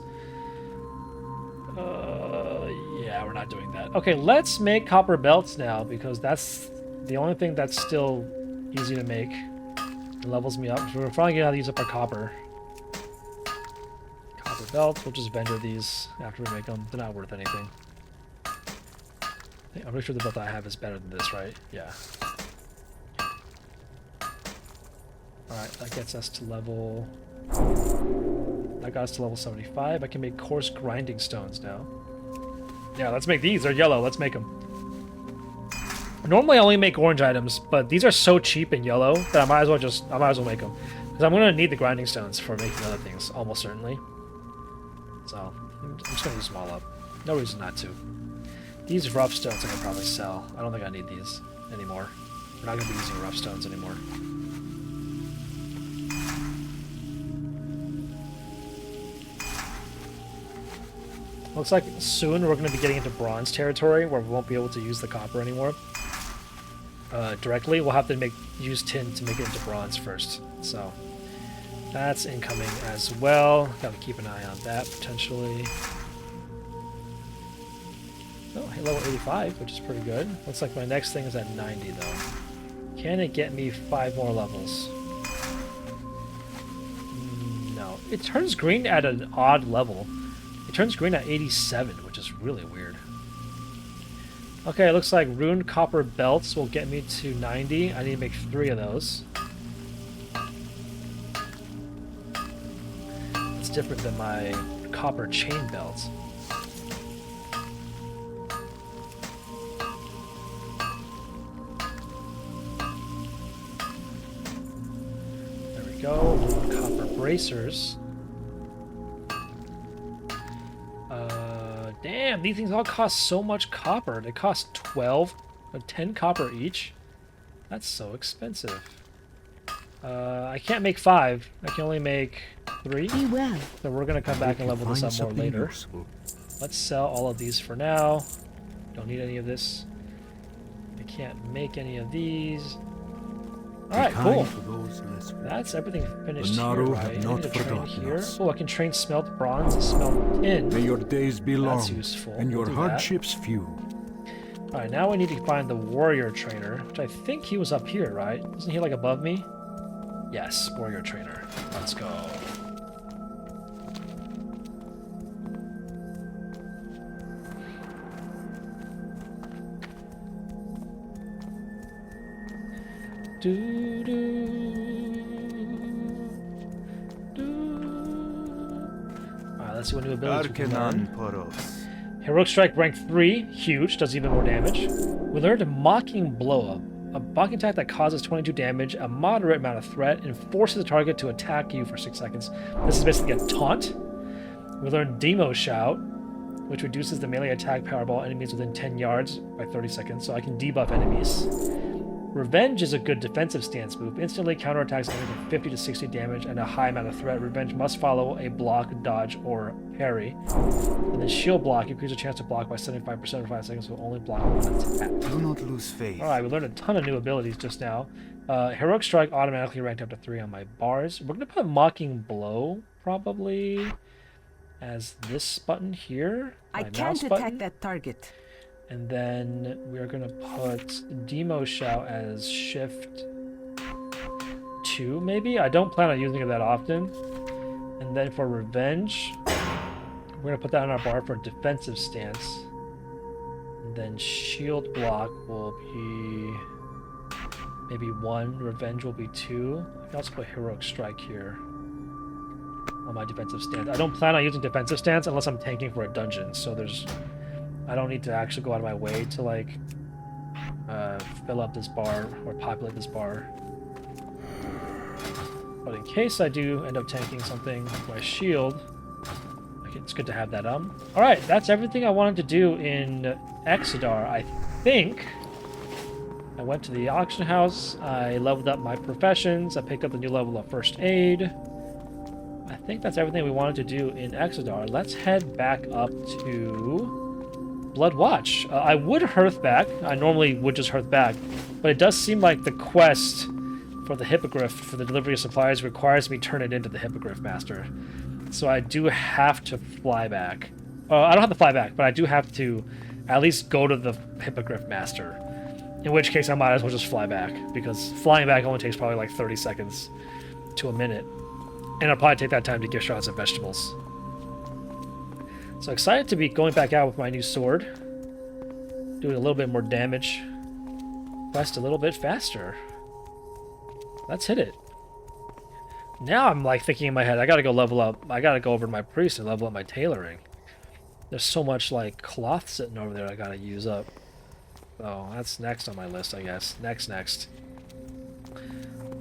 Yeah, we're not doing that. Okay, let's make copper belts now, because that's the only thing that's still easy to make. It levels me up. So we're probably gonna use up our copper. Copper belts, we'll just vendor these after we make them. They're not worth anything. I'm pretty sure the belt I have is better than this, right? Yeah. Alright, that gets us to level... That got us to level 75. I can make coarse grinding stones now. Yeah, let's make these. They're yellow. Let's make them. Normally I only make orange items, but these are so cheap and yellow that I might as well make them. Because I'm going to need the grinding stones for making other things, almost certainly. So, I'm just going to use them all up. No reason not to. These rough stones I can probably sell. I don't think I need these anymore. We're not going to be using rough stones anymore. Looks like soon we're going to be getting into bronze territory where we won't be able to use the copper anymore directly. We'll have to use tin to make it into bronze first. So that's incoming as well. Got to keep an eye on that potentially. Oh, hey, level 85, which is pretty good. Looks like my next thing is at 90 though. Can it get me 5 more levels? No. It turns green at an odd level. It turns green at 87, which is really weird. Okay, it looks like runed copper belts will get me to 90. I need to make 3 of those. It's different than my copper chain belts. There we go. Copper bracers. Damn, these things all cost so much copper. They cost 12 or 10 copper each. That's so expensive. I can't make 5. I can only make 3. Be well. So we're going to come back and level this up more later. Useful. Let's sell all of these for now. Don't need any of this. I can't make any of these. Alright, cool. That's everything finished here, right? I need to train here. Oh, I can train smelt bronze and smelt tin. May your days be long, That's useful. and your We'll do that. hardships few. Alright, now we need to find the warrior trainer, which I think he was up here, right? Isn't he like above me? Yes, warrior trainer. Let's go. Do do do. Alright, let's see what new abilities we can learn. Arcanon Poros. Heroic Strike rank 3, huge, does even more damage. We learned Mocking Blow, a mocking attack that causes 22 damage, a moderate amount of threat, and forces the target to attack you for 6 seconds. This is basically a taunt. We learned Demo Shout, which reduces the melee attack power of all enemies within 10 yards by 30 seconds, so I can debuff enemies. Revenge is a good defensive stance move. Instantly counterattacks enemies with 50 to 60 damage and a high amount of threat. Revenge must follow a block, dodge, or parry. And then shield block increases the chance to block by 75% for 5 seconds, so only block one attack. Do not lose faith. Alright, we learned a ton of new abilities just now. Heroic Strike automatically ranked up to 3 on my bars. We're going to put Mocking Blow, probably, as this button here. I My can't mouse attack button. that target. And then we're going to put Demo Shout as Shift 2, maybe? I don't plan on using it that often. And then for Revenge, we're going to put that on our bar for defensive stance. And then Shield Block will be maybe 1. Revenge will be 2. I can also put Heroic Strike here on my defensive stance. I don't plan on using defensive stance unless I'm tanking for a dungeon, so I don't need to actually go out of my way to like fill up this bar or populate this bar. But in case I do end up tanking something with my shield, it's good to have that Alright, that's everything I wanted to do in Exodar. I think I went to the auction house, I leveled up my professions, I picked up the new level of first aid. I think that's everything we wanted to do in Exodar. Let's head back up to Blood Watch. I would hearth back. I normally would just hearth back, but it does seem like the quest for the Hippogriff for the delivery of supplies requires me turn it into the Hippogriff Master. So I do have to fly back. I don't have to fly back, but I do have to at least go to the Hippogriff Master. In which case I might as well just fly back, because flying back only takes probably like 30 seconds to a minute. And I'll probably take that time to give shots at vegetables. So excited to be going back out with my new sword. Doing a little bit more damage. Quest a little bit faster. Let's hit it. Now I'm like thinking in my head, I gotta go level up. I gotta go over to my priest and level up my tailoring. There's so much like cloth sitting over there I gotta use up. Oh, that's next on my list, I guess. Next.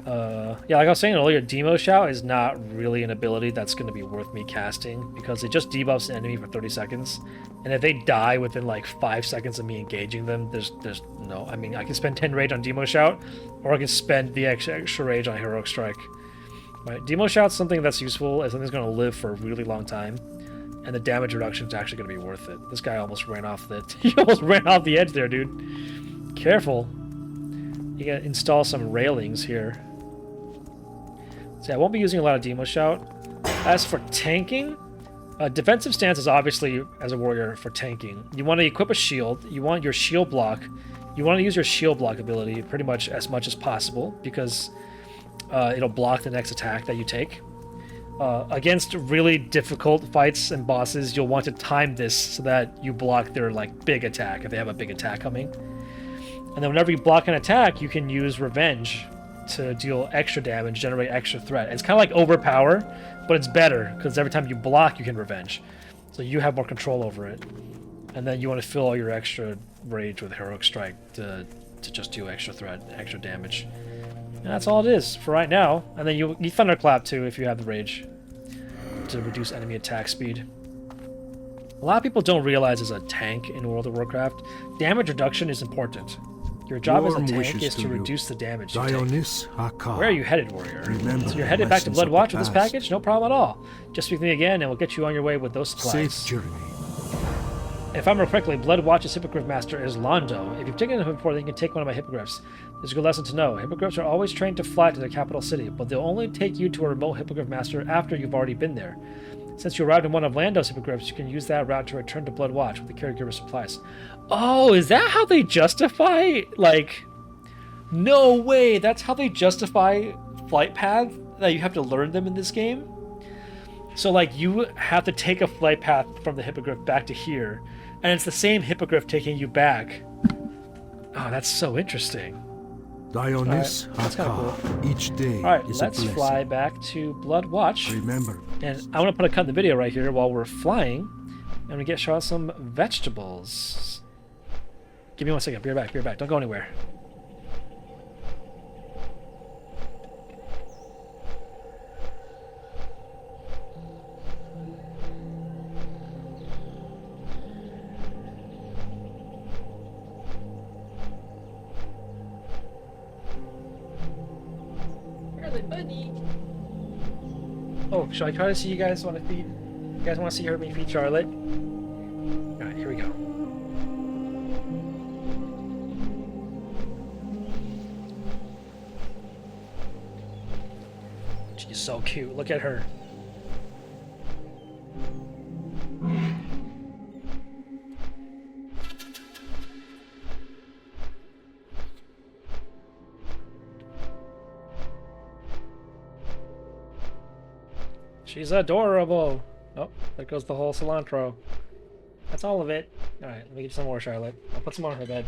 Yeah, like I was saying earlier, Demo Shout is not really an ability that's going to be worth me casting, because it just debuffs an enemy for 30 seconds, and if they die within like 5 seconds of me engaging them, there's no... I mean, I can spend 10 rage on Demo Shout, or I can spend the extra rage on Heroic Strike. Right, Demo Shout's something that's useful, and something's going to live for a really long time, and the damage reduction is actually going to be worth it. This guy almost ran off the... he almost ran off the edge there, dude. Careful. You gotta install some railings here. So yeah, I won't be using a lot of Demo Shout. As for tanking, defensive stance is obviously, as a warrior, for tanking. You want to equip a shield. You want your shield block. You want to use your shield block ability pretty much as possible, because it'll block the next attack that you take. Against really difficult fights and bosses, you'll want to time this so that you block their like big attack if they have a big attack coming. And then whenever you block an attack, you can use Revenge to deal extra damage, generate extra threat. It's kind of like Overpower, but it's better, because every time you block, you can Revenge. So you have more control over it. And then you want to fill all your extra rage with Heroic Strike to just do extra threat, extra damage. And that's all it is for right now. And then you Thunderclap too if you have the rage, to reduce enemy attack speed. A lot of people don't realize as a tank in World of Warcraft, damage reduction is important. Your job as a tank is to reduce the damage you take. Where are you headed, warrior? So you're headed back to Bloodwatch with this package? No problem at all. Just speak to me again and we'll get you on your way with those supplies. Safe journey. If I remember correctly, Bloodwatch's Hippogriff Master is Londo. If you've taken him before, then you can take one of my Hippogriffs. There's a good lesson to know. Hippogriffs are always trained to fly to their capital city, but they'll only take you to a remote Hippogriff Master after you've already been there. Since you arrived in one of Lando's Hippogriffs, you can use that route to return to Bloodwatch with the caregiver supplies. Oh, is that how they justify, like... No way! That's how they justify flight paths? That you have to learn them in this game? So, like, you have to take a flight path from the Hippogriff back to here, and it's the same Hippogriff taking you back. Oh, that's so interesting. Dionys that's kinda Hakar. Each day Alright, is let's a blessing. fly back to Bloodwatch. Remember, And I want to put a cut in the video right here while we're flying, and we get shot some vegetables. Give me 1 second. Be right back. Don't go anywhere. Buddy. Oh, should I try to see you guys want to feed? You guys want to see me feed Charlotte? Alright, here we go. She's so cute. Look at her. She's adorable. Oh, there goes the whole cilantro. That's all of it. Alright, let me get some more, Charlotte. I'll put some more on her bed.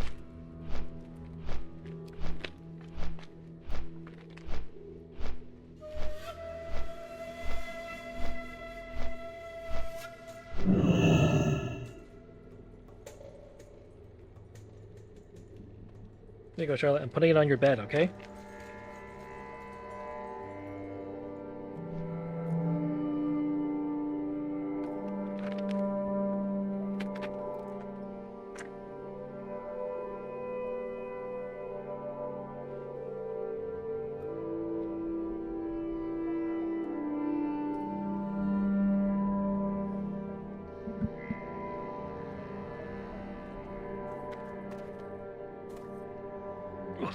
There you go, Charlotte. I'm putting it on your bed, okay? Ugh.